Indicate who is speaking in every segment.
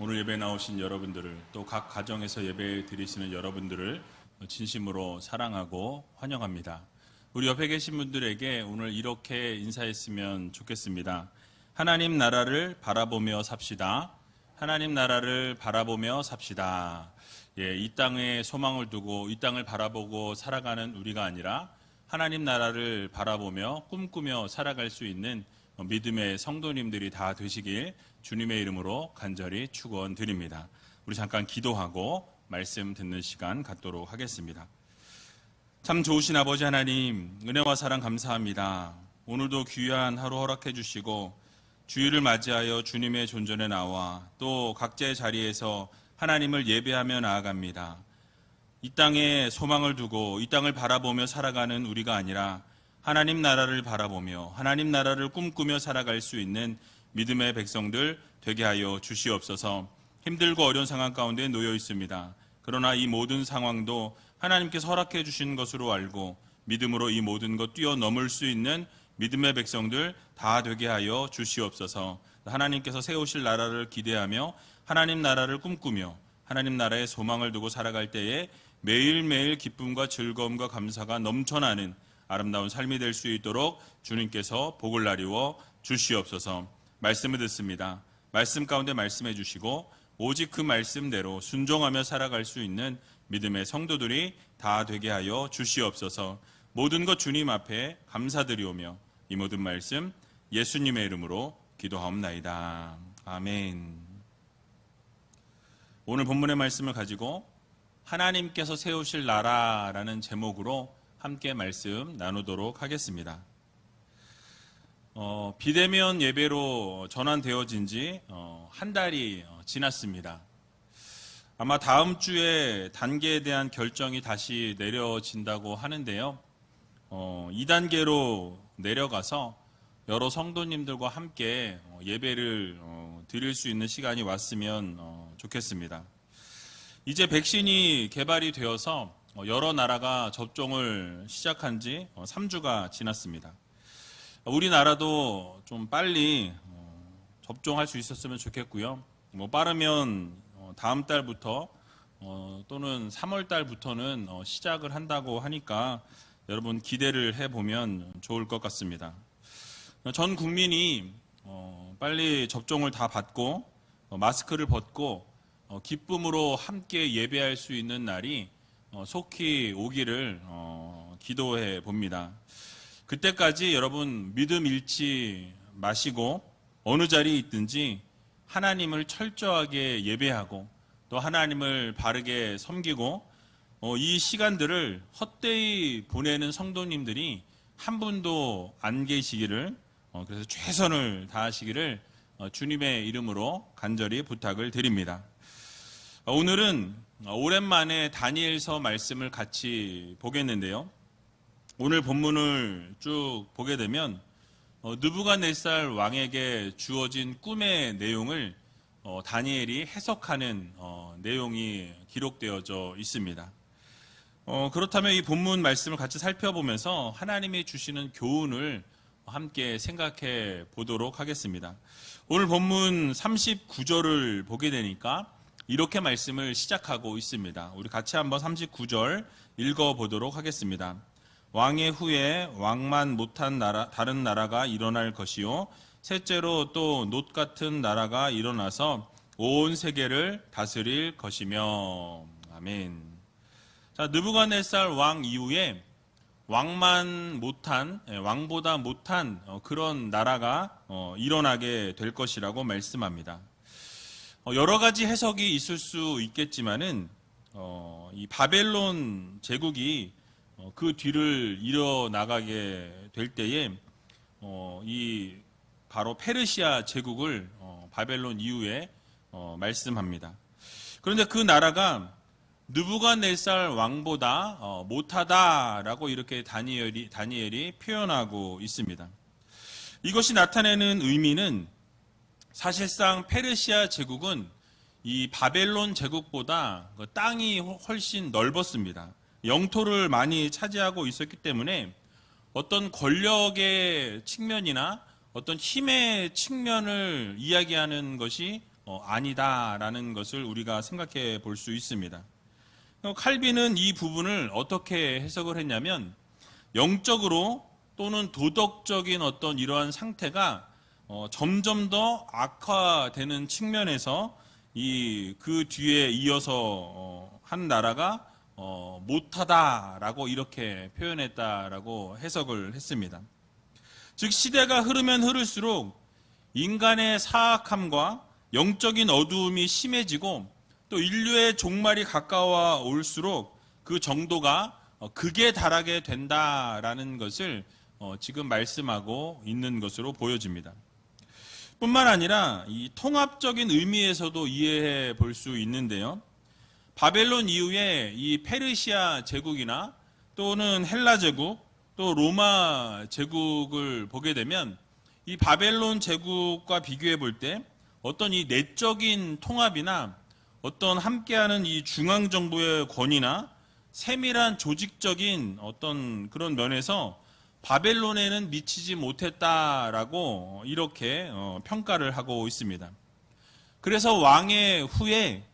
Speaker 1: 오늘 예배 나오신 여러분들을 또 각 가정에서 예배 드리시는 여러분들을 진심으로 사랑하고 환영합니다. 우리 옆에 계신 분들에게 오늘 이렇게 인사했으면 좋겠습니다. 하나님 나라를 바라보며 삽시다. 하나님 나라를 바라보며 삽시다. 이 땅에 소망을 두고 이 땅을 바라보고 살아가는 우리가 아니라 하나님 나라를 바라보며 꿈꾸며 살아갈 수 있는 믿음의 성도님들이 다 되시길 주님의 이름으로 간절히 축원드립니다. 우리 잠깐 기도하고 말씀 듣는 시간 갖도록 하겠습니다. 참 좋으신 아버지 하나님, 은혜와 사랑 감사합니다. 오늘도 귀한 하루 허락해 주시고 주일을 맞이하여 주님의 존전에 나와 또 각자의 자리에서 하나님을 예배하며 나아갑니다. 이 땅에 소망을 두고 이 땅을 바라보며 살아가는 우리가 아니라 하나님 나라를 바라보며 하나님 나라를 꿈꾸며 살아갈 수 있는 믿음의 백성들 되게 하여 주시옵소서. 힘들고 어려운 상황 가운데 놓여 있습니다. 그러나 이 모든 상황도 하나님께서 허락해 주신 것으로 알고 믿음으로 이 모든 것 뛰어넘을 수 있는 믿음의 백성들 다 되게 하여 주시옵소서. 하나님께서 세우실 나라를 기대하며 하나님 나라를 꿈꾸며 하나님 나라에 소망을 두고 살아갈 때에 매일매일 기쁨과 즐거움과 감사가 넘쳐나는 아름다운 삶이 될 수 있도록 주님께서 복을 나리워 주시옵소서. 말씀을 듣습니다. 말씀 가운데 말씀해 주시고 오직 그 말씀대로 순종하며 살아갈 수 있는 믿음의 성도들이 다 되게 하여 주시옵소서. 모든 것 주님 앞에 감사드리오며 이 모든 말씀 예수님의 이름으로 기도하옵나이다. 아멘. 오늘 본문의 말씀을 가지고 하나님께서 세우실 나라라는 제목으로 함께 말씀 나누도록 하겠습니다. 비대면 예배로 전환되어진 지 한 달이 지났습니다. 아마 다음 주에 단계에 대한 결정이 다시 내려진다고 하는데요. 2단계로 내려가서 여러 성도님들과 함께 예배를 드릴 수 있는 시간이 왔으면 좋겠습니다. 이제 백신이 개발이 되어서 여러 나라가 접종을 시작한 지 3주가 지났습니다. 우리나라도 좀 빨리 접종할 수 있었으면 좋겠고요. 빠르면 다음 달부터 또는 3월 달부터는 시작을 한다고 하니까 여러분 기대를 해보면 좋을 것 같습니다. 전 국민이 빨리 접종을 다 받고 마스크를 벗고 기쁨으로 함께 예배할 수 있는 날이 속히 오기를 기도해 봅니다. 그때까지 여러분 믿음 잃지 마시고 어느 자리에 있든지 하나님을 철저하게 예배하고 또 하나님을 바르게 섬기고 이 시간들을 헛되이 보내는 성도님들이 한 분도 안 계시기를 그래서 최선을 다하시기를 주님의 이름으로 간절히 부탁을 드립니다. 오늘은 오랜만에 다니엘서 말씀을 같이 보겠는데요. 오늘 본문을 쭉 보게 되면 느부갓네살 왕에게 주어진 꿈의 내용을 다니엘이 해석하는 내용이 기록되어져 있습니다. 그렇다면 이 본문 말씀을 같이 살펴보면서 하나님이 주시는 교훈을 함께 생각해 보도록 하겠습니다. 오늘 본문 39절을 보게 되니까 이렇게 말씀을 시작하고 있습니다. 우리 같이 한번 39절 읽어보도록 하겠습니다. 왕의 후에 왕만 못한 다른 나라가 일어날 것이요 셋째로 또 놋 같은 나라가 일어나서 온 세계를 다스릴 것이며. 아멘. 자, 느부갓네살 왕 이후에 왕만 못한, 왕보다 못한 그런 나라가 일어나게 될 것이라고 말씀합니다. 여러 가지 해석이 있을 수 있겠지만은 이 바벨론 제국이 그 뒤를 이어나가게 될 때에 이 바로 페르시아 제국을 바벨론 이후에 말씀합니다. 그런데 그 나라가 느부갓네살 왕보다 못하다라고 이렇게 다니엘이 표현하고 있습니다. 이것이 나타내는 의미는 사실상 페르시아 제국은 이 바벨론 제국보다 땅이 훨씬 넓었습니다. 영토를 많이 차지하고 있었기 때문에 어떤 권력의 측면이나 어떤 힘의 측면을 이야기하는 것이 아니다라는 것을 우리가 생각해 볼 수 있습니다. 칼빈은 이 부분을 어떻게 해석을 했냐면, 영적으로 또는 도덕적인 어떤 이러한 상태가 점점 더 악화되는 측면에서 그 뒤에 이어서 한 나라가 못하다라고 이렇게 표현했다라고 해석을 했습니다. 즉, 시대가 흐르면 흐를수록 인간의 사악함과 영적인 어두움이 심해지고 또 인류의 종말이 가까워 올수록 그 정도가 극에 달하게 된다라는 것을 지금 말씀하고 있는 것으로 보여집니다. 뿐만 아니라 이 통합적인 의미에서도 이해해 볼 수 있는데요. 바벨론 이후에 이 페르시아 제국이나 또는 헬라 제국, 또 로마 제국을 보게 되면 이 바벨론 제국과 비교해 볼 때 어떤 이 내적인 통합이나 어떤 함께하는 이 중앙정부의 권위나 세밀한 조직적인 어떤 그런 면에서 바벨론에는 미치지 못했다라고 이렇게 평가를 하고 있습니다. 그래서 왕의 후에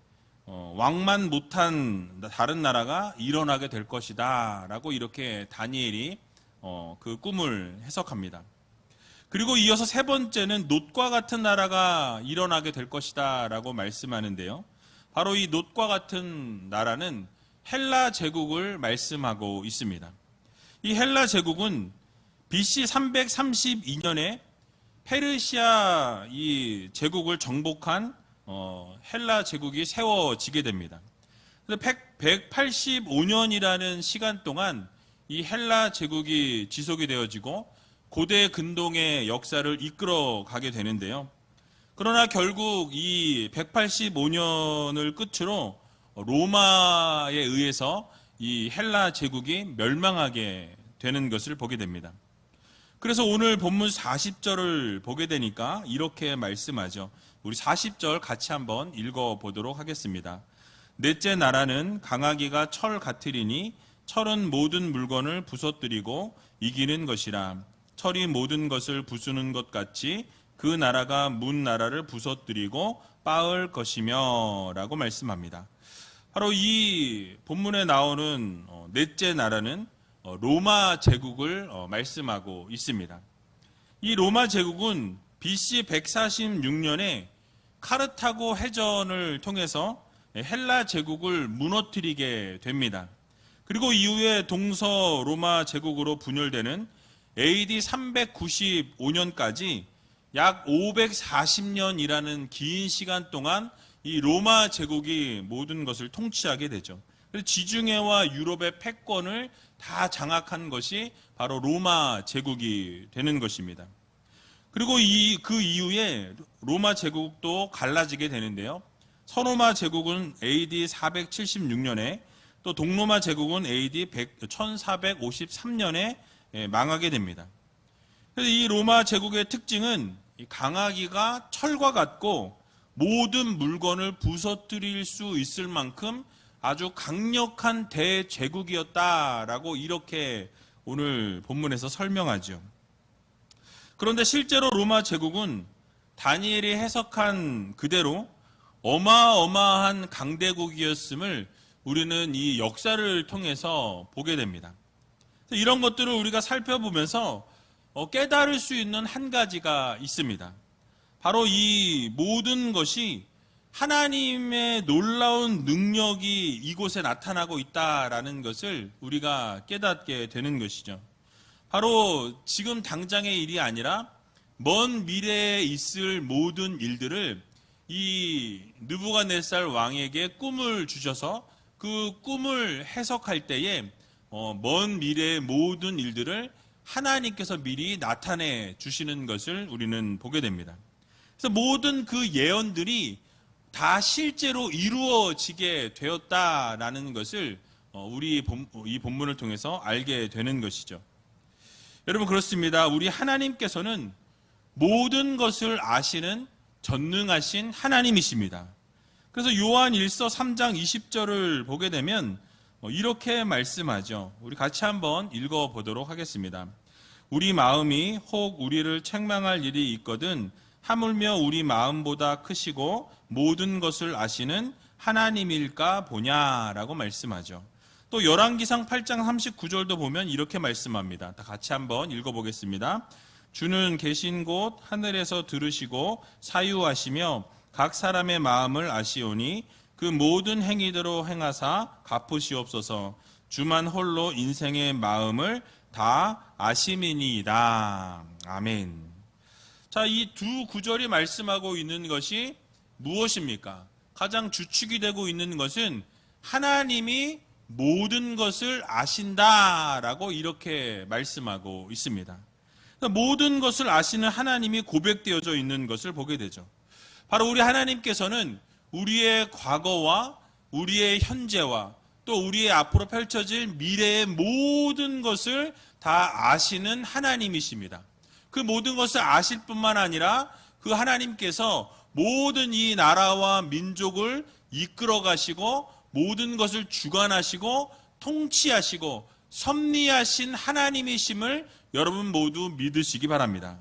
Speaker 1: 왕만 못한 다른 나라가 일어나게 될 것이다 라고 이렇게 다니엘이 그 꿈을 해석합니다. 그리고 이어서 세 번째는 놋과 같은 나라가 일어나게 될 것이다 라고 말씀하는데요. 바로 이 놋과 같은 나라는 헬라 제국을 말씀하고 있습니다. 이 헬라 제국은 BC 332년에 페르시아 이 제국을 정복한 헬라 제국이 세워지게 됩니다. 185년이라는 시간 동안 이 헬라 제국이 지속이 되어지고 고대 근동의 역사를 이끌어 가게 되는데요. 그러나 결국 이 185년을 끝으로 로마에 의해서 이 헬라 제국이 멸망하게 되는 것을 보게 됩니다. 그래서 오늘 본문 40절을 보게 되니까 이렇게 말씀하죠. 우리 40절 같이 한번 읽어보도록 하겠습니다. 넷째 나라는 강하기가 철 같으리니 철은 모든 물건을 부서뜨리고 이기는 것이라. 철이 모든 것을 부수는 것 같이 그 나라가 문 나라를 부서뜨리고 빻을 것이며 라고 말씀합니다. 바로 이 본문에 나오는 넷째 나라는 로마 제국을 말씀하고 있습니다. 이 로마 제국은 BC 146년에 카르타고 해전을 통해서 헬라 제국을 무너뜨리게 됩니다. 그리고 이후에 동서 로마 제국으로 분열되는 AD 395년까지 약 540년이라는 긴 시간 동안 이 로마 제국이 모든 것을 통치하게 되죠. 그래서 지중해와 유럽의 패권을 다 장악한 것이 바로 로마 제국이 되는 것입니다. 그리고 그 이후에 로마 제국도 갈라지게 되는데요. 서로마 제국은 AD 476년에 또 동로마 제국은 AD 1453년에 망하게 됩니다. 그래서 이 로마 제국의 특징은 강하기가 철과 같고 모든 물건을 부서뜨릴 수 있을 만큼 아주 강력한 대제국이었다라고 이렇게 오늘 본문에서 설명하죠. 그런데 실제로 로마 제국은 다니엘이 해석한 그대로 어마어마한 강대국이었음을 우리는 이 역사를 통해서 보게 됩니다. 이런 것들을 우리가 살펴보면서 깨달을 수 있는 한 가지가 있습니다. 바로 이 모든 것이 하나님의 놀라운 능력이 이곳에 나타나고 있다라는 것을 우리가 깨닫게 되는 것이죠. 바로 지금 당장의 일이 아니라 먼 미래에 있을 모든 일들을 이 느부갓네살 왕에게 꿈을 주셔서 그 꿈을 해석할 때에 먼 미래의 모든 일들을 하나님께서 미리 나타내 주시는 것을 우리는 보게 됩니다. 그래서 모든 그 예언들이 다 실제로 이루어지게 되었다라는 것을 우리 이 본문을 통해서 알게 되는 것이죠. 여러분, 그렇습니다. 우리 하나님께서는 모든 것을 아시는 전능하신 하나님이십니다. 그래서 요한 1서 3장 20절을 보게 되면 이렇게 말씀하죠. 우리 같이 한번 읽어보도록 하겠습니다. 우리 마음이 혹 우리를 책망할 일이 있거든 하물며 우리 마음보다 크시고 모든 것을 아시는 하나님일까 보냐라고 말씀하죠. 또 열왕기상 8장 39절도 보면 이렇게 말씀합니다. 다 같이 한번 읽어보겠습니다. 주는 계신 곳 하늘에서 들으시고 사유하시며 각 사람의 마음을 아시오니 그 모든 행위대로 행하사 갚으시옵소서. 주만 홀로 인생의 마음을 다 아심이니이다. 아멘. 자, 이 두 구절이 말씀하고 있는 것이 무엇입니까? 가장 주축이 되고 있는 것은 하나님이 모든 것을 아신다라고 이렇게 말씀하고 있습니다. 모든 것을 아시는 하나님이 고백되어져 있는 것을 보게 되죠. 바로 우리 하나님께서는 우리의 과거와 우리의 현재와 또 우리의 앞으로 펼쳐질 미래의 모든 것을 다 아시는 하나님이십니다. 그 모든 것을 아실 뿐만 아니라 그 하나님께서 모든 이 나라와 민족을 이끌어 가시고 모든 것을 주관하시고 통치하시고 섭리하신 하나님이심을 여러분 모두 믿으시기 바랍니다.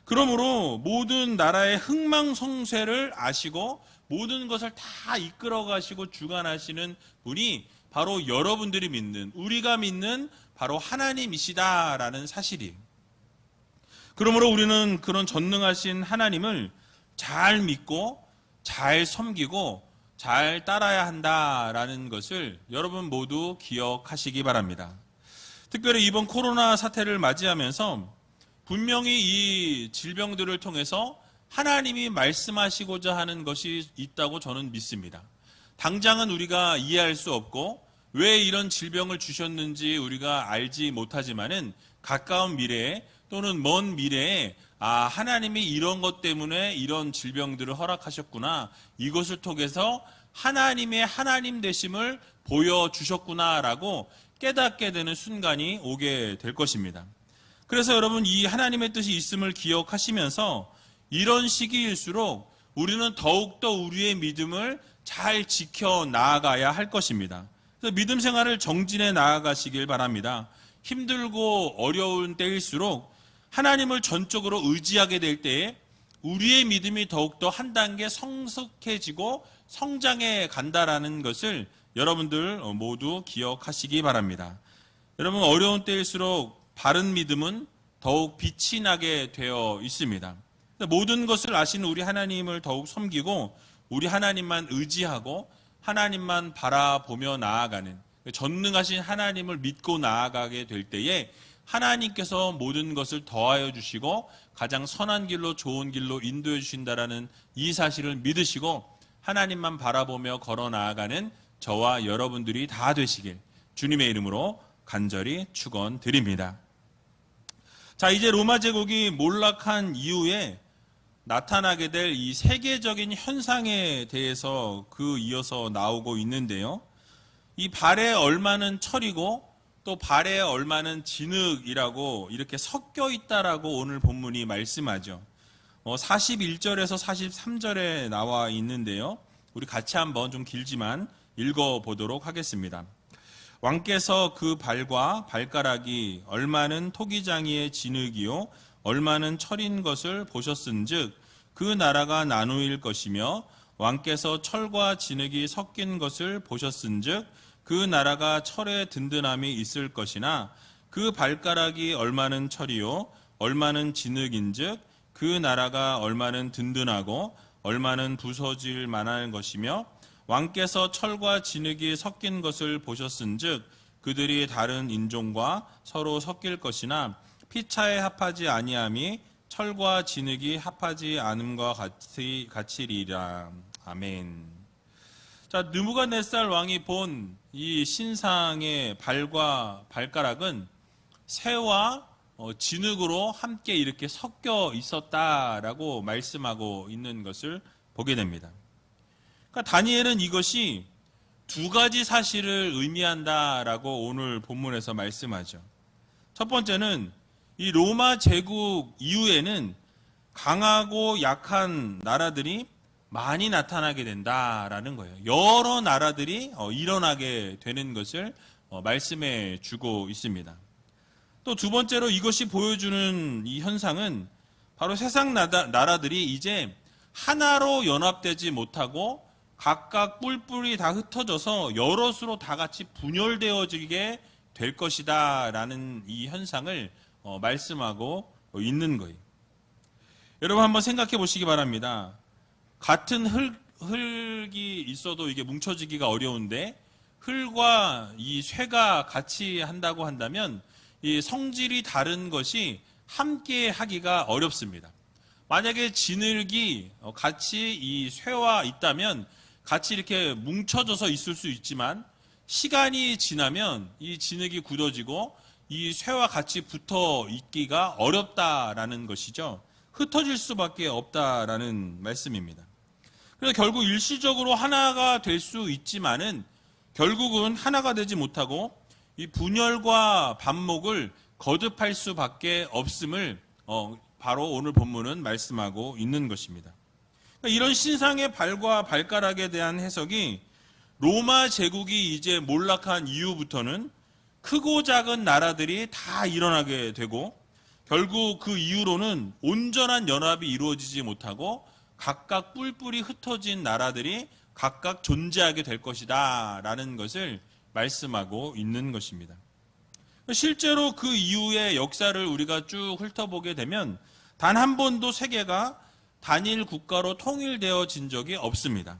Speaker 1: 그러므로 모든 나라의 흥망성쇠를 아시고 모든 것을 다 이끌어 가시고 주관하시는 분이 바로 여러분들이 믿는, 우리가 믿는 바로 하나님이시다라는 사실이에요. 그러므로 우리는 그런 전능하신 하나님을 잘 믿고 잘 섬기고 잘 따라야 한다라는 것을 여러분 모두 기억하시기 바랍니다. 특별히 이번 코로나 사태를 맞이하면서 분명히 이 질병들을 통해서 하나님이 말씀하시고자 하는 것이 있다고 저는 믿습니다. 당장은 우리가 이해할 수 없고 왜 이런 질병을 주셨는지 우리가 알지 못하지만은 가까운 미래에 또는 먼 미래에 하나님이 이런 것 때문에 이런 질병들을 허락하셨구나. 이것을 통해서 하나님의 하나님 되심을 보여주셨구나라고 깨닫게 되는 순간이 오게 될 것입니다. 그래서 여러분 이 하나님의 뜻이 있음을 기억하시면서 이런 시기일수록 우리는 더욱더 우리의 믿음을 잘 지켜 나아가야 할 것입니다. 그래서 믿음 생활을 정진해 나아가시길 바랍니다. 힘들고 어려운 때일수록 하나님을 전적으로 의지하게 될 때에 우리의 믿음이 더욱더 한 단계 성숙해지고 성장해 간다라는 것을 여러분들 모두 기억하시기 바랍니다. 여러분 어려운 때일수록 바른 믿음은 더욱 빛이 나게 되어 있습니다. 모든 것을 아시는 우리 하나님을 더욱 섬기고 우리 하나님만 의지하고 하나님만 바라보며 나아가는 전능하신 하나님을 믿고 나아가게 될 때에 하나님께서 모든 것을 더하여 주시고 가장 선한 길로 좋은 길로 인도해 주신다라는 이 사실을 믿으시고 하나님만 바라보며 걸어 나아가는 저와 여러분들이 다 되시길 주님의 이름으로 간절히 축원드립니다. 자, 이제 로마 제국이 몰락한 이후에 나타나게 될 이 세계적인 현상에 대해서 이어서 나오고 있는데요. 이 발에 얼마는 철이고 또 발에 얼마는 진흙이라고 이렇게 섞여 있다라고 오늘 본문이 말씀하죠. 41절에서 43절에 나와 있는데요. 우리 같이 한번 좀 길지만 읽어보도록 하겠습니다. 왕께서 그 발과 발가락이 얼마는 토기장이의 진흙이요 얼마는 철인 것을 보셨은즉 그 나라가 나누일 것이며 왕께서 철과 진흙이 섞인 것을 보셨은즉 그 나라가 철의 든든함이 있을 것이나 그 발가락이 얼마는 철이요 얼마는 진흙인즉 그 나라가 얼마는 든든하고 얼마는 부서질 만한 것이며 왕께서 철과 진흙이 섞인 것을 보셨은즉 그들이 다른 인종과 서로 섞일 것이나 피차에 합하지 아니함이 철과 진흙이 합하지 않음과 같이리라. 아멘. 자, 느부갓네살 왕이 본 이 신상의 발과 발가락은 새와 진흙으로 함께 이렇게 섞여 있었다라고 말씀하고 있는 것을 보게 됩니다. 그러니까 다니엘은 이것이 두 가지 사실을 의미한다라고 오늘 본문에서 말씀하죠. 첫 번째는 이 로마 제국 이후에는 강하고 약한 나라들이 많이 나타나게 된다라는 거예요. 여러 나라들이 일어나게 되는 것을 말씀해 주고 있습니다. 또 두 번째로 이것이 보여주는 이 현상은 바로 세상 나라들이 이제 하나로 연합되지 못하고 각각 뿔뿔이 다 흩어져서 여럿으로 다 같이 분열되어지게 될 것이다 라는 이 현상을 말씀하고 있는 거예요. 여러분 한번 생각해 보시기 바랍니다. 같은 흙이 있어도 이게 뭉쳐지기가 어려운데 흙과 이 쇠가 같이 한다고 한다면 이 성질이 다른 것이 함께 하기가 어렵습니다. 만약에 진흙이 같이 이 쇠와 있다면 같이 이렇게 뭉쳐져서 있을 수 있지만 시간이 지나면 이 진흙이 굳어지고 이 쇠와 같이 붙어 있기가 어렵다라는 것이죠. 흩어질 수밖에 없다라는 말씀입니다. 그래서 결국 일시적으로 하나가 될 수 있지만은 결국은 하나가 되지 못하고 이 분열과 반목을 거듭할 수밖에 없음을 바로 오늘 본문은 말씀하고 있는 것입니다. 이런 신상의 발과 발가락에 대한 해석이 로마 제국이 이제 몰락한 이후부터는 크고 작은 나라들이 다 일어나게 되고 결국 그 이후로는 온전한 연합이 이루어지지 못하고 각각 뿔뿔이 흩어진 나라들이 각각 존재하게 될 것이다 라는 것을 말씀하고 있는 것입니다. 실제로 그 이후의 역사를 우리가 쭉 훑어보게 되면 단 한 번도 세계가 단일 국가로 통일되어진 적이 없습니다.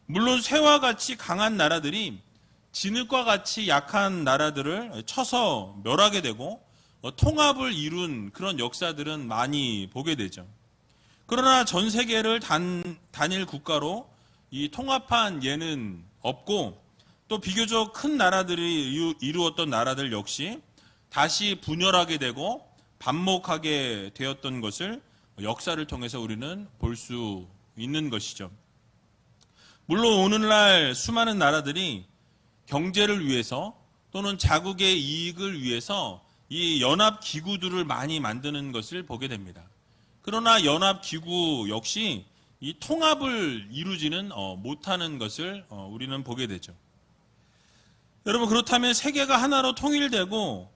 Speaker 1: 물론 쇠와 같이 강한 나라들이 진흙과 같이 약한 나라들을 쳐서 멸하게 되고 통합을 이룬 그런 역사들은 많이 보게 되죠. 그러나 전 세계를 단일 국가로 이 통합한 예는 없고 또 비교적 큰 나라들이 이루었던 나라들 역시 다시 분열하게 되고 반목하게 되었던 것을 역사를 통해서 우리는 볼 수 있는 것이죠. 물론 오늘날 수많은 나라들이 경제를 위해서 또는 자국의 이익을 위해서 이 연합기구들을 많이 만드는 것을 보게 됩니다. 그러나 연합기구 역시 이 통합을 이루지는 못하는 것을 우리는 보게 되죠. 여러분 그렇다면 세계가 하나로 통일되고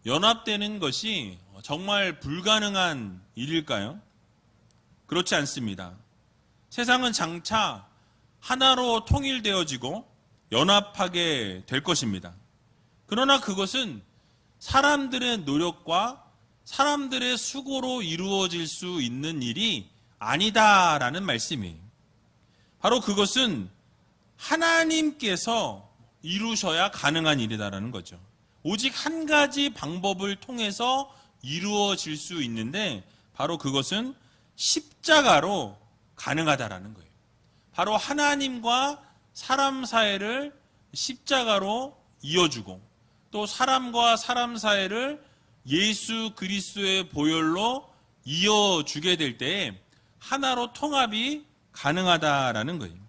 Speaker 1: 연합되는 것이 정말 불가능한 일일까요? 그렇지 않습니다. 세상은 장차 하나로 통일되어지고 연합하게 될 것입니다. 그러나 그것은 사람들의 노력과 사람들의 수고로 이루어질 수 있는 일이 아니다라는 말씀이에요. 바로 그것은 하나님께서 이루셔야 가능한 일이다라는 거죠. 오직 한 가지 방법을 통해서 이루어질 수 있는데 바로 그것은 십자가로 가능하다라는 거예요. 바로 하나님과 사람 사이를 십자가로 이어주고 또 사람과 사람 사이를 예수 그리스도의 보혈로 이어주게 될 때에 하나로 통합이 가능하다라는 거예요.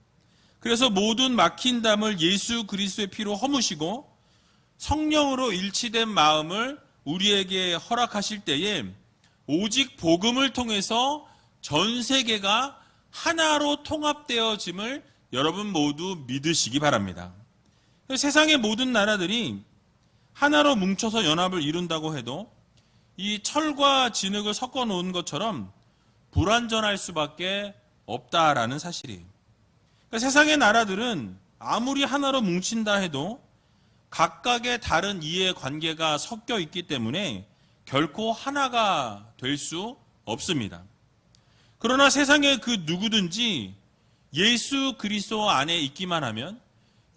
Speaker 1: 그래서 모든 막힌 담을 예수 그리스도의 피로 허무시고 성령으로 일치된 마음을 우리에게 허락하실 때에 오직 복음을 통해서 전 세계가 하나로 통합되어짐을 여러분 모두 믿으시기 바랍니다. 세상의 모든 나라들이 하나로 뭉쳐서 연합을 이룬다고 해도 이 철과 진흙을 섞어 놓은 것처럼 불완전할 수밖에 없다라는 사실이에요. 그러니까 세상의 나라들은 아무리 하나로 뭉친다 해도 각각의 다른 이해관계가 섞여 있기 때문에 결코 하나가 될 수 없습니다. 그러나 세상의 그 누구든지 예수 그리스도 안에 있기만 하면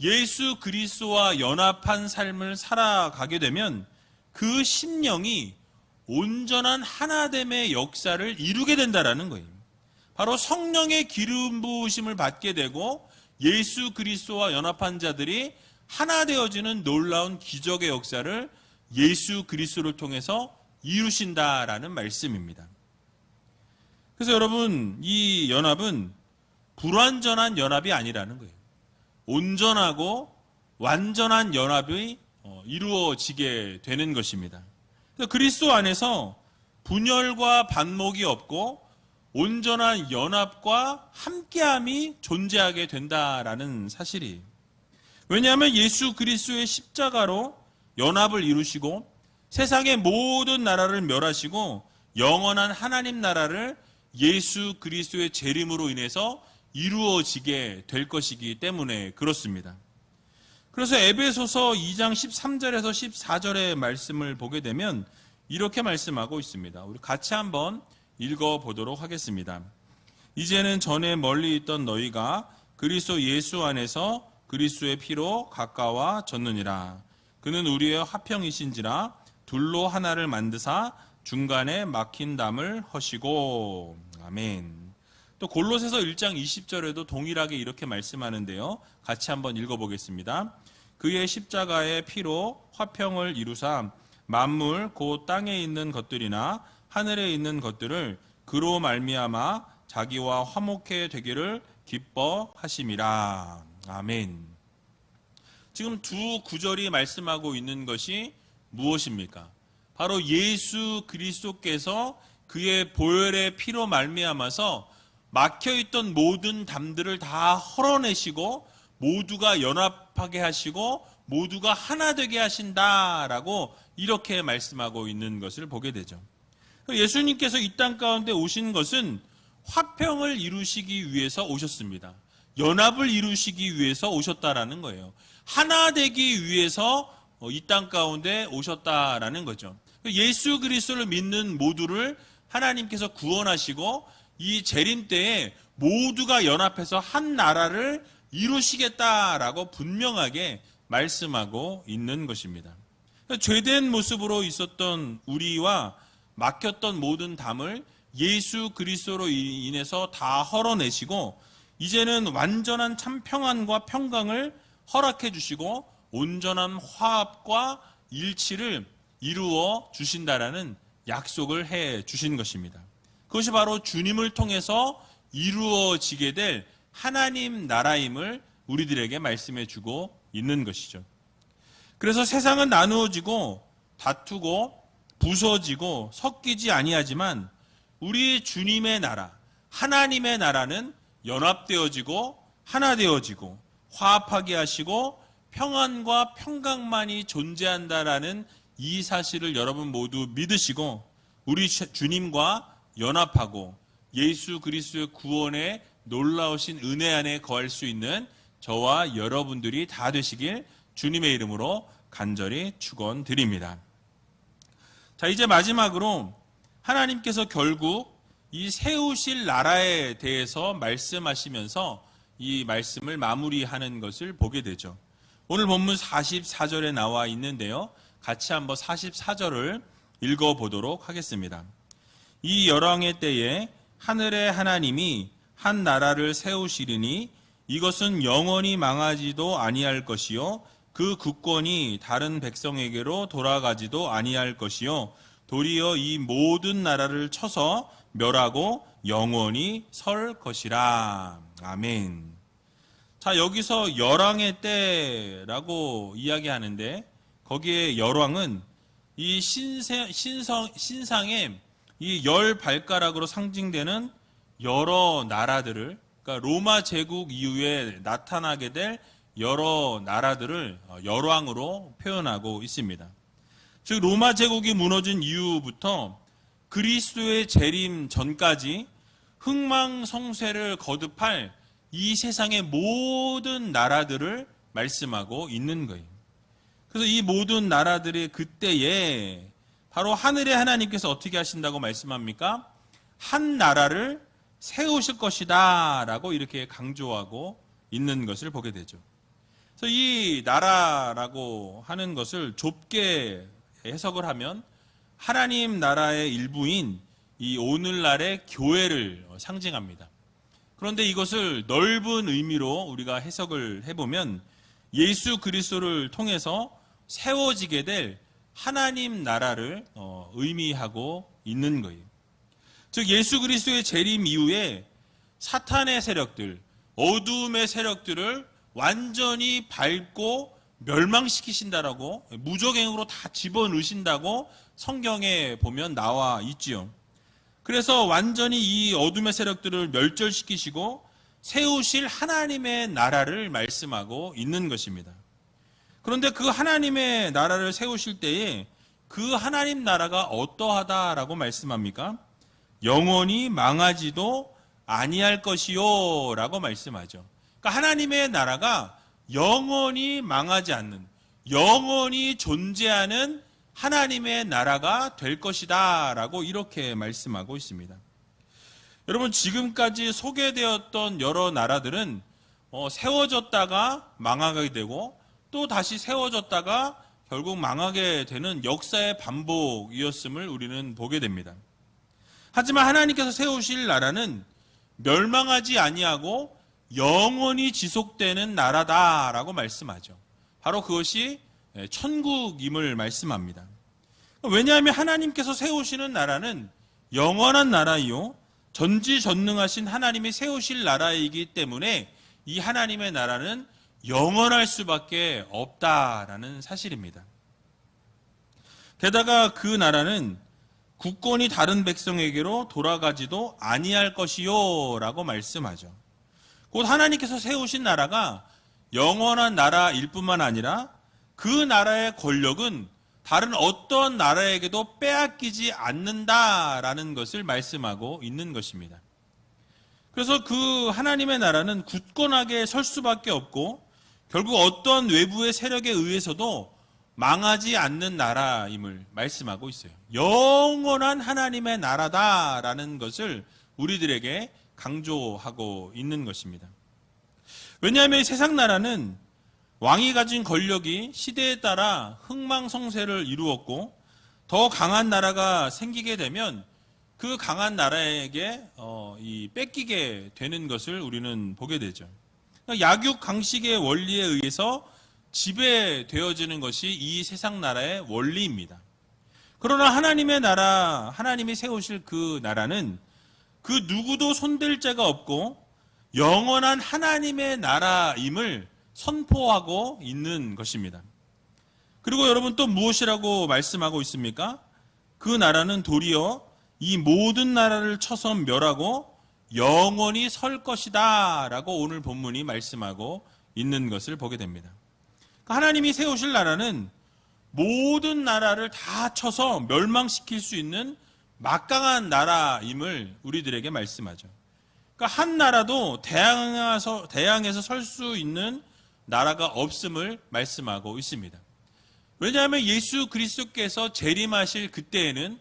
Speaker 1: 예수 그리스도와 연합한 삶을 살아가게 되면 그 심령이 온전한 하나됨의 역사를 이루게 된다라는 거예요. 바로 성령의 기름 부으심을 받게 되고 예수 그리스도와 연합한 자들이 하나 되어지는 놀라운 기적의 역사를 예수 그리스도를 통해서 이루신다라는 말씀입니다. 그래서 여러분 이 연합은 불완전한 연합이 아니라는 거예요. 온전하고 완전한 연합이 이루어지게 되는 것입니다. 그래서 그리스도 안에서 분열과 반목이 없고 온전한 연합과 함께함이 존재하게 된다라는 사실이에요. 왜냐하면 예수 그리스도의 십자가로 연합을 이루시고 세상의 모든 나라를 멸하시고 영원한 하나님 나라를 예수 그리스도의 재림으로 인해서 이루어지게 될 것이기 때문에 그렇습니다. 그래서 에베소서 2장 13절에서 14절의 말씀을 보게 되면 이렇게 말씀하고 있습니다. 우리 같이 한번 읽어보도록 하겠습니다. 이제는 전에 멀리 있던 너희가 그리스도 예수 안에서 그리스도의 피로 가까워졌느니라. 그는 우리의 화평이신지라 둘로 하나를 만드사 중간에 막힌 담을 허시고. 아멘. 또 골로새서 1장 20절에도 동일하게 이렇게 말씀하는데요. 같이 한번 읽어보겠습니다. 그의 십자가의 피로 화평을 이루사 만물 곧 땅에 있는 것들이나 하늘에 있는 것들을 그로 말미암아 자기와 화목해 되기를 기뻐하심이라. 아멘. 지금 두 구절이 말씀하고 있는 것이 무엇입니까? 바로 예수 그리스도께서 그의 보혈의 피로 말미암아서 막혀있던 모든 담들을 다 헐어내시고 모두가 연합하게 하시고 모두가 하나 되게 하신다라고 이렇게 말씀하고 있는 것을 보게 되죠. 예수님께서 이 땅 가운데 오신 것은 화평을 이루시기 위해서 오셨습니다. 연합을 이루시기 위해서 오셨다라는 거예요. 하나 되기 위해서 이 땅 가운데 오셨다라는 거죠. 예수 그리스도를 믿는 모두를 하나님께서 구원하시고 이 재림 때에 모두가 연합해서 한 나라를 이루시겠다라고 분명하게 말씀하고 있는 것입니다. 죄된 모습으로 있었던 우리와 막혔던 모든 담을 예수 그리스도로 인해서 다 헐어내시고 이제는 완전한 참 평안과 평강을 허락해 주시고 온전한 화합과 일치를 이루어 주신다라는 약속을 해 주신 것입니다. 그것이 바로 주님을 통해서 이루어지게 될 하나님 나라임을 우리들에게 말씀해 주고 있는 것이죠. 그래서 세상은 나누어지고 다투고 부서지고 섞이지 아니하지만 우리 주님의 나라, 하나님의 나라는 연합되어지고 하나 되어지고 화합하게 하시고 평안과 평강만이 존재한다라는 이 사실을 여러분 모두 믿으시고 우리 주님과 연합하고 예수 그리스도의 구원의 놀라우신 은혜 안에 거할 수 있는 저와 여러분들이 다 되시길 주님의 이름으로 간절히 축원드립니다. 자, 이제 마지막으로 하나님께서 결국 이 세우실 나라에 대해서 말씀하시면서 이 말씀을 마무리하는 것을 보게 되죠. 오늘 본문 44절에 나와 있는데요. 같이 한번 44절을 읽어보도록 하겠습니다. 이 열왕의 때에 하늘의 하나님이 한 나라를 세우시리니 이것은 영원히 망하지도 아니할 것이요 그 국권이 다른 백성에게로 돌아가지도 아니할 것이요 도리어 이 모든 나라를 쳐서 멸하고 영원히 설 것이라. 아멘. 자, 여기서 열왕의 때라고 이야기하는데 거기에 열왕은 이 신상의 이 열 발가락으로 상징되는 여러 나라들을, 그러니까 로마 제국 이후에 나타나게 될 여러 나라들을 열왕으로 표현하고 있습니다. 즉 로마 제국이 무너진 이후부터 그리스도의 재림 전까지 흥망성쇠를 거듭할 이 세상의 모든 나라들을 말씀하고 있는 거예요. 그래서 이 모든 나라들의 그때에 바로 하늘의 하나님께서 어떻게 하신다고 말씀합니까? 한 나라를 세우실 것이다 라고 이렇게 강조하고 있는 것을 보게 되죠. 그래서 이 나라라고 하는 것을 좁게 해석을 하면 하나님 나라의 일부인 이 오늘날의 교회를 상징합니다. 그런데 이것을 넓은 의미로 우리가 해석을 해보면 예수 그리스도를 통해서 세워지게 될 하나님 나라를 의미하고 있는 거예요. 즉 예수 그리스도의 재림 이후에 사탄의 세력들, 어두움의 세력들을 완전히 밟고 멸망시키신다라고 무적행으로 다 집어넣으신다고 성경에 보면 나와 있지요. 그래서 완전히 이 어둠의 세력들을 멸절시키시고 세우실 하나님의 나라를 말씀하고 있는 것입니다. 그런데 그 하나님의 나라를 세우실 때에 그 하나님 나라가 어떠하다라고 말씀합니까? 영원히 망하지도 아니할 것이요 라고 말씀하죠. 그러니까 하나님의 나라가 영원히 망하지 않는, 영원히 존재하는 하나님의 나라가 될 것이다 라고 이렇게 말씀하고 있습니다. 여러분, 지금까지 소개되었던 여러 나라들은 세워졌다가 망하게 되고 또 다시 세워졌다가 결국 망하게 되는 역사의 반복이었음을 우리는 보게 됩니다. 하지만 하나님께서 세우실 나라는 멸망하지 아니하고 영원히 지속되는 나라다라고 말씀하죠. 바로 그것이 천국임을 말씀합니다. 왜냐하면 하나님께서 세우시는 나라는 영원한 나라이요 전지전능하신 하나님이 세우실 나라이기 때문에 이 하나님의 나라는 영원할 수밖에 없다라는 사실입니다. 게다가 그 나라는 국권이 다른 백성에게로 돌아가지도 아니할 것이요 라고 말씀하죠. 곧 하나님께서 세우신 나라가 영원한 나라일 뿐만 아니라 그 나라의 권력은 다른 어떤 나라에게도 빼앗기지 않는다라는 것을 말씀하고 있는 것입니다. 그래서 그 하나님의 나라는 굳건하게 설 수밖에 없고 결국 어떤 외부의 세력에 의해서도 망하지 않는 나라임을 말씀하고 있어요. 영원한 하나님의 나라다라는 것을 우리들에게 강조하고 있는 것입니다. 왜냐하면 세상 나라는 왕이 가진 권력이 시대에 따라 흥망성쇠를 이루었고 더 강한 나라가 생기게 되면 그 강한 나라에게 뺏기게 되는 것을 우리는 보게 되죠. 약육강식의 원리에 의해서 지배되어지는 것이 이 세상 나라의 원리입니다. 그러나 하나님의 나라, 하나님이 세우실 그 나라는 그 누구도 손댈 자가 없고 영원한 하나님의 나라임을 선포하고 있는 것입니다. 그리고 여러분 또 무엇이라고 말씀하고 있습니까? 그 나라는 도리어 이 모든 나라를 쳐서 멸하고 영원히 설 것이다 라고 오늘 본문이 말씀하고 있는 것을 보게 됩니다. 하나님이 세우실 나라는 모든 나라를 다 쳐서 멸망시킬 수 있는 막강한 나라임을 우리들에게 말씀하죠. 그러니까 한 나라도 대항해서 설 수 있는 나라가 없음을 말씀하고 있습니다. 왜냐하면 예수 그리스도께서 재림하실 그때에는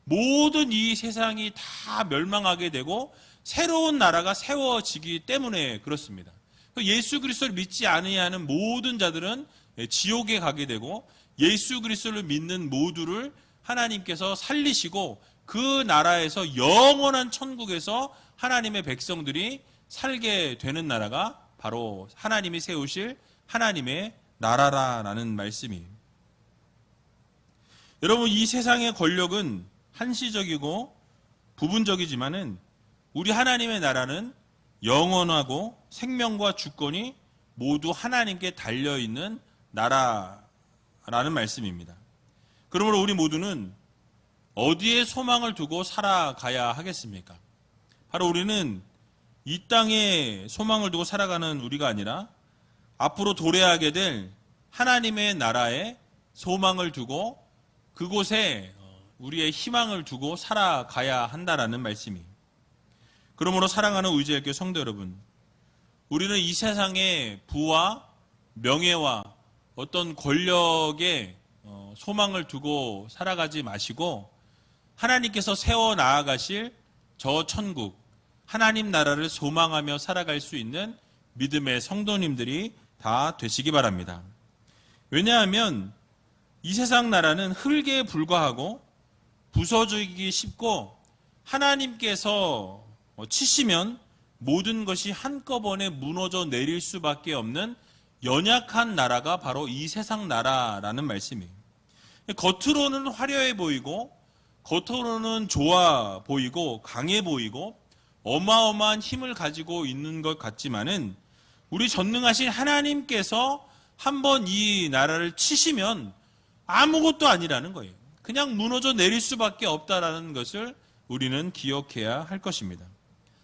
Speaker 1: 모든 이 세상이 다 멸망하게 되고 새로운 나라가 세워지기 때문에 그렇습니다. 예수 그리스도를 믿지 아니하는 모든 자들은 지옥에 가게 되고 예수 그리스도를 믿는 모두를 하나님께서 살리시고 그 나라에서 영원한 천국에서 하나님의 백성들이 살게 되는 나라가 바로 하나님이 세우실 하나님의 나라라는 말씀이에요. 여러분, 이 세상의 권력은 한시적이고 부분적이지만은 우리 하나님의 나라는 영원하고 생명과 주권이 모두 하나님께 달려있는 나라라는 말씀입니다. 그러므로 우리 모두는 어디에 소망을 두고 살아가야 하겠습니까? 바로 우리는 이 땅에 소망을 두고 살아가는 우리가 아니라 앞으로 도래하게 될 하나님의 나라에 소망을 두고 그곳에 우리의 희망을 두고 살아가야 한다라는 말씀이에요. 그러므로 사랑하는 의지할교 성도 여러분, 우리는 이 세상의 부와 명예와 어떤 권력에 소망을 두고 살아가지 마시고 하나님께서 세워 나아가실 저 천국, 하나님 나라를 소망하며 살아갈 수 있는 믿음의 성도님들이 다 되시기 바랍니다. 왜냐하면 이 세상 나라는 흙에 불과하고 부서지기 쉽고 하나님께서 치시면 모든 것이 한꺼번에 무너져 내릴 수밖에 없는 연약한 나라가 바로 이 세상 나라라는 말씀이에요. 겉으로는 화려해 보이고 겉으로는 좋아 보이고 강해 보이고 어마어마한 힘을 가지고 있는 것 같지만은 우리 전능하신 하나님께서 한번 이 나라를 치시면 아무것도 아니라는 거예요. 그냥 무너져 내릴 수밖에 없다라는 것을 우리는 기억해야 할 것입니다.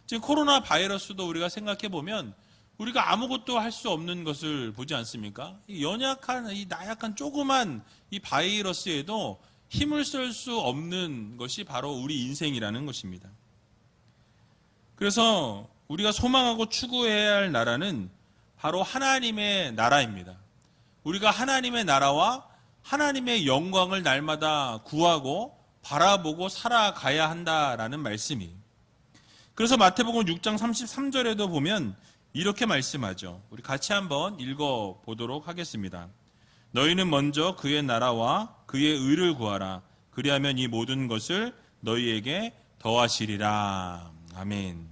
Speaker 1: 지금 코로나 바이러스도 우리가 생각해 보면 우리가 아무것도 할 수 없는 것을 보지 않습니까? 이 연약한, 이 나약한 조그만 이 바이러스에도 힘을 쓸 수 없는 것이 바로 우리 인생이라는 것입니다. 그래서 우리가 소망하고 추구해야 할 나라는 바로 하나님의 나라입니다. 우리가 하나님의 나라와 하나님의 영광을 날마다 구하고 바라보고 살아가야 한다라는 말씀이. 그래서 마태복음 6장 33절에도 보면 이렇게 말씀하죠. 우리 같이 한번 읽어보도록 하겠습니다. 너희는 먼저 그의 나라와 그의 의를 구하라. 그리하면 이 모든 것을 너희에게 더하시리라. 아멘.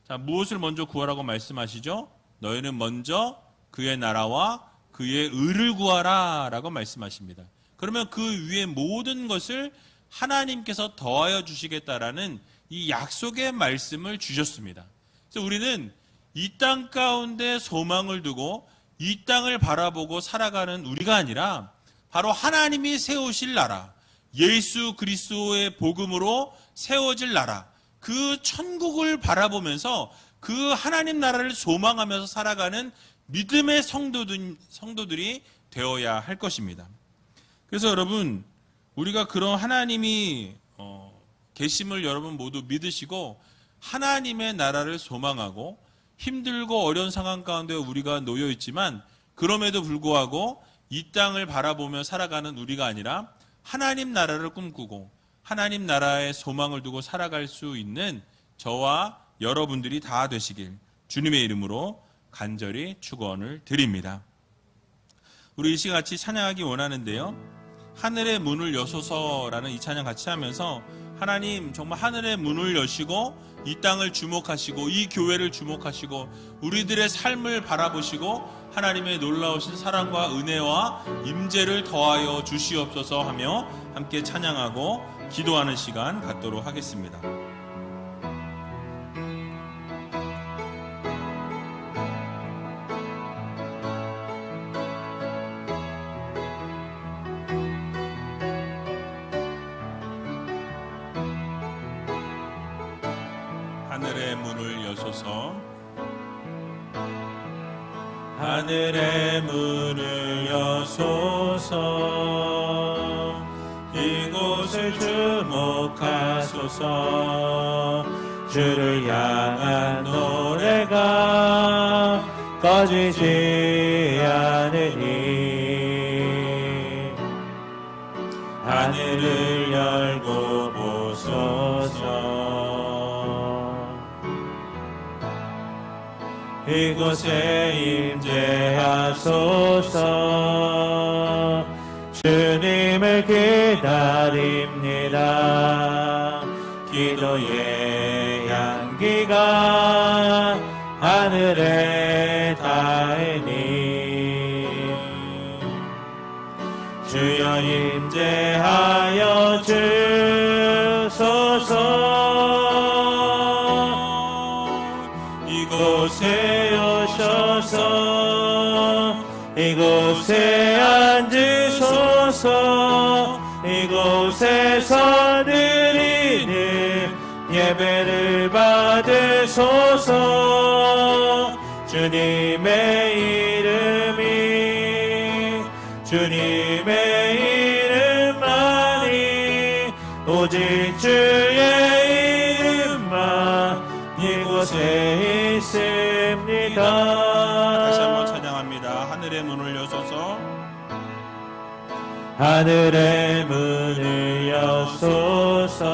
Speaker 1: 자, 무엇을 먼저 구하라고 말씀하시죠? 너희는 먼저 그의 나라와 그의 의를 구하라 라고 말씀하십니다. 그러면 그 위에 모든 것을 하나님께서 더하여 주시겠다라는 이 약속의 말씀을 주셨습니다. 그래서 우리는 이 땅 가운데 소망을 두고 이 땅을 바라보고 살아가는 우리가 아니라 바로 하나님이 세우실 나라, 예수 그리스도의 복음으로 세워질 나라, 그 천국을 바라보면서 그 하나님 나라를 소망하면서 살아가는 믿음의 성도들이 되어야 할 것입니다. 그래서 여러분, 우리가 그런 하나님이 계심을 여러분 모두 믿으시고 하나님의 나라를 소망하고 힘들고 어려운 상황 가운데 우리가 놓여 있지만 그럼에도 불구하고 이 땅을 바라보며 살아가는 우리가 아니라 하나님 나라를 꿈꾸고 하나님 나라의 소망을 두고 살아갈 수 있는 저와 여러분들이 다 되시길 주님의 이름으로 간절히 축원을 드립니다. 우리 이 시간 같이 찬양하기 원하는데요. 하늘의 문을 여소서라는 이 찬양 같이 하면서 하나님 정말 하늘의 문을 여시고 이 땅을 주목하시고 이 교회를 주목하시고 우리들의 삶을 바라보시고 하나님의 놀라우신 사랑과 은혜와 임재를 더하여 주시옵소서 하며 함께 찬양하고 기도하는 시간 갖도록 하겠습니다. 하늘의 문을 여소서 하늘의 문을 여소서 이곳을 주목하소서 주를 향한 노래가 꺼지지 않으니 하늘을 열고 보소서 이곳에 임재하소서 주님을 기다립니다. 기도의 향기가 하늘에 닿으니 주여 임재하여 주소서 이곳에 오셔서 이곳에 앉으소서 이곳에서 드리는 예배를 받으소서 주님의 이름만이 오직 주의 이름만 이곳에 있습니다. 다시 한번 찬양합니다. 하늘의 문을 여소서 하늘의 문을 여소서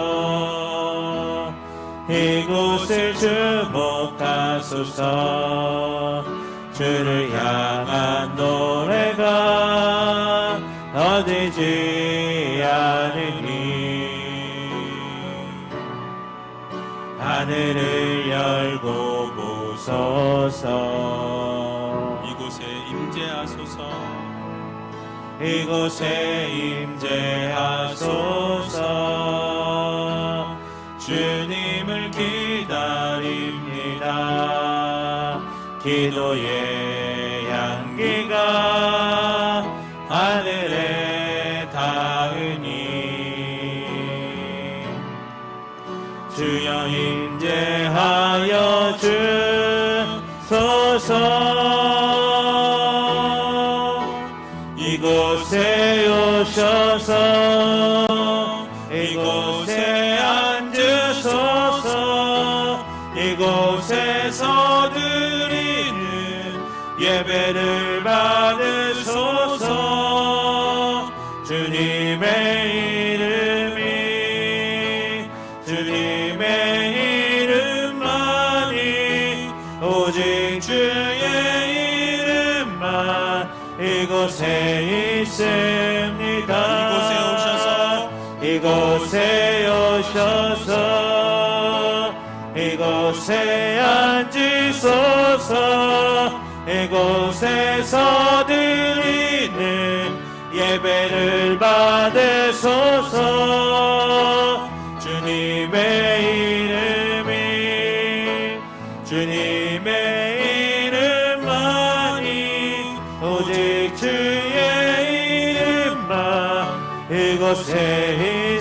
Speaker 1: 이곳을 주목하소서 주를 향한 노래가 꺼지지 않으니 하늘을 열고 보소서 이곳에 임재하소서 이곳에 임재하소서 주님을 기다립니다. 기도의 향기가 하늘에 닿으니 주여 임재하여 주소서 이곳에 오셔서 드리는 예배를 받으소서. 주님의 이름이 주님의 이름만이 오직 주의 이름만 이곳에 있습니다. 이곳에 오셔서 이곳에 앉으소서. 이곳에서 드리는 예배를 받으소서. 주님의 이름만이 오직 주의 이름만 이곳에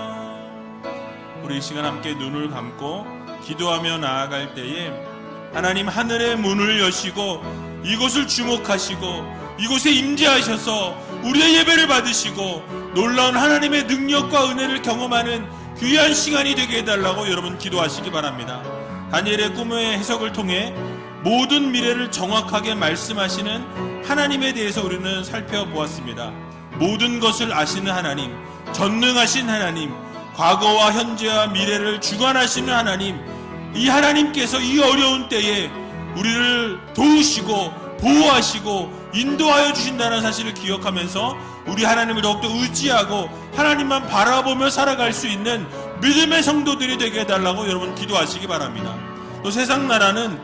Speaker 1: 있습니다. 우리 이 시간 함께 눈을 감고 기도하며 나아갈 때에 하나님 하늘의 문을 여시고 이곳을 주목하시고 이곳에 임재하셔서 우리의 예배를 받으시고 놀라운 하나님의 능력과 은혜를 경험하는 귀한 시간이 되게 해달라고 여러분 기도하시기 바랍니다. 다니엘의 꿈의 해석을 통해 모든 미래를 정확하게 말씀하시는 하나님에 대해서 우리는 살펴보았습니다. 모든 것을 아시는 하나님, 전능하신 하나님, 과거와 현재와 미래를 주관하시는 하나님, 이 하나님께서 이 어려운 때에 우리를 도우시고 보호하시고 인도하여 주신다는 사실을 기억하면서 우리 하나님을 더욱더 의지하고 하나님만 바라보며 살아갈 수 있는 믿음의 성도들이 되게 해달라고 여러분 기도하시기 바랍니다. 또 세상 나라는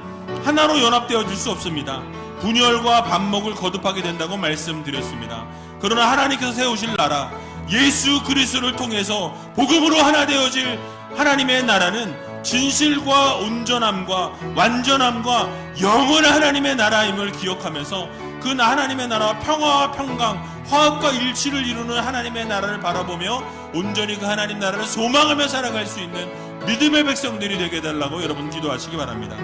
Speaker 1: 하나로 연합되어질 수 없습니다. 분열과 반목을 거듭하게 된다고 말씀드렸습니다. 그러나 하나님께서 세우실 나라 예수 그리스도를 통해서 복음으로 하나 되어질 하나님의 나라는 진실과 온전함과 완전함과 영원한 하나님의 나라임을 기억하면서 그 하나님의 나라와 평화와 평강, 화합과 일치를 이루는 하나님의 나라를 바라보며 온전히 그 하나님 나라를 소망하며 살아갈 수 있는 믿음의 백성들이 되게 해달라고 여러분 기도하시기 바랍니다.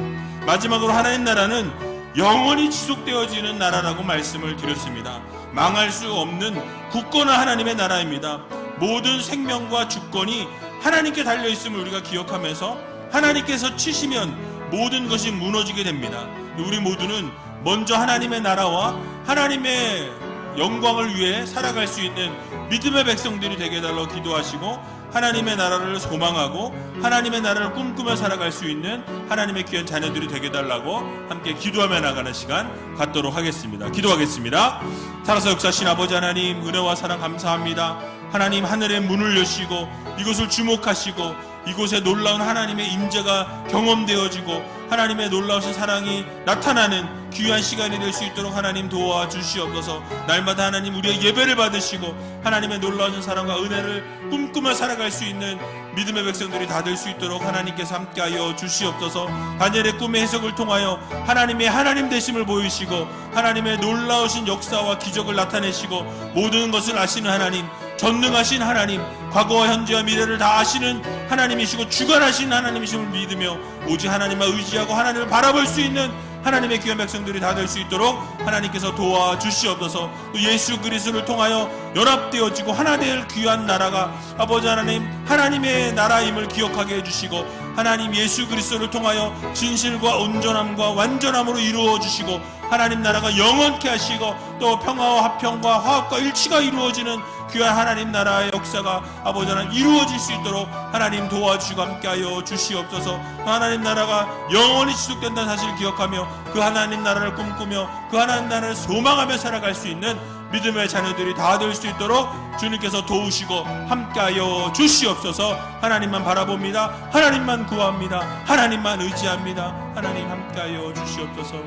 Speaker 1: 마지막으로 하나님 나라는 영원히 지속되어지는 나라라고 말씀을 드렸습니다. 망할 수 없는 굳건한 하나님의 나라입니다. 모든 생명과 주권이 하나님께 달려있음을 우리가 기억하면서 하나님께서 치시면 모든 것이 무너지게 됩니다. 우리 모두는 먼저 하나님의 나라와 하나님의 영광을 위해 살아갈 수 있는 믿음의 백성들이 되게 해달라고 기도하시고 하나님의 나라를 소망하고 하나님의 나라를 꿈꾸며 살아갈 수 있는 하나님의 귀한 자녀들이 되게 해달라고 함께 기도하며 나가는 시간 갖도록 하겠습니다. 기도하겠습니다. 살아서 역사하신 아버지 하나님, 은혜와 사랑 감사합니다. 하나님 하늘의 문을 여시고 이곳을 주목하시고 이곳에 놀라운 하나님의 임재가 경험되어지고 하나님의 놀라우신 사랑이 나타나는 귀한 시간이 될 수 있도록 하나님 도와주시옵소서. 날마다 하나님 우리의 예배를 받으시고 하나님의 놀라우신 사랑과 은혜를 꿈꾸며 살아갈 수 있는 믿음의 백성들이 다 될 수 있도록 하나님께서 함께하여 주시옵소서. 다니엘의 꿈의 해석을 통하여 하나님의 하나님 되심을 보이시고 하나님의 놀라우신 역사와 기적을 나타내시고 모든 것을 아시는 하나님, 전능하신 하나님, 과거와 현재와 미래를 다 아시는 하나님이시고 주관하신 하나님이심을 믿으며 오직 하나님만 의지하고 하나님을 바라볼 수 있는 하나님의 귀한 백성들이 다 될 수 있도록 하나님께서 도와주시옵소서. 또 예수 그리스도를 통하여 연합되어지고 하나 될 귀한 나라가 아버지 하나님 하나님의 나라임을 기억하게 해주시고 하나님 예수 그리스도를 통하여 진실과 온전함과 완전함으로 이루어 주시고 하나님 나라가 영원케 하시고 또 평화와 화평과 화합과 일치가 이루어지는 귀한 하나님 나라의 역사가 아버지 하나님 이루어질 수 있도록 하나님 도와주시고 함께하여 주시옵소서. 하나님 나라가 영원히 지속된다는 사실을 기억하며 그 하나님 나라를 꿈꾸며 그 하나님 나라를 소망하며 살아갈 수 있는 믿음의 자녀들이 다 될 수 있도록 주님께서 도우시고 함께하여 주시옵소서. 하나님만 바라봅니다. 하나님만 구합니다. 하나님만 의지합니다. 하나님 함께하여 주시옵소서.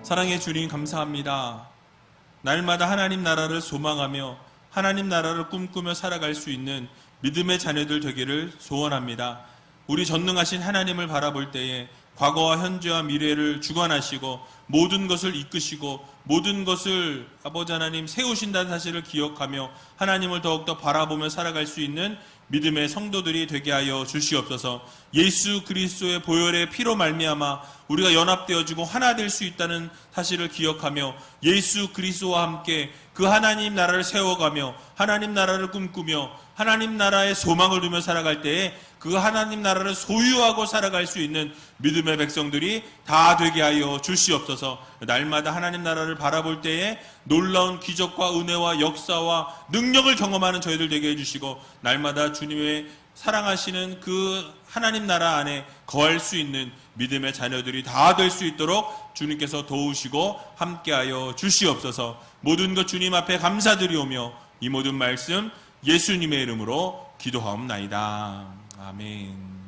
Speaker 1: 사랑의 주님 감사합니다. 날마다 하나님 나라를 소망하며 하나님 나라를 꿈꾸며 살아갈 수 있는 믿음의 자녀들 되기를 소원합니다. 우리 전능하신 하나님을 바라볼 때에 과거와 현재와 미래를 주관하시고 모든 것을 이끄시고 모든 것을 아버지 하나님 세우신다는 사실을 기억하며 하나님을 더욱더 바라보며 살아갈 수 있는 믿음의 성도들이 되게 하여 주시옵소서. 예수 그리스도의 보혈의 피로 말미암아 우리가 연합되어지고 하나 될 수 있다는 사실을 기억하며 예수 그리스도와 함께 그 하나님 나라를 세워가며 하나님 나라를 꿈꾸며 하나님 나라의 소망을 두며 살아갈 때에 그 하나님 나라를 소유하고 살아갈 수 있는 믿음의 백성들이 다 되게 하여 주시옵소서. 날마다 하나님 나라를 바라볼 때에 놀라운 기적과 은혜와 역사와 능력을 경험하는 저희들 되게 해주시고, 날마다 주님의 사랑하시는 그 하나님 나라 안에 거할 수 있는 믿음의 자녀들이 다 될 수 있도록 주님께서 도우시고 함께하여 주시옵소서. 모든 것 주님 앞에 감사드리오며 이 모든 말씀 예수님의 이름으로 기도하옵나이다. 아멘.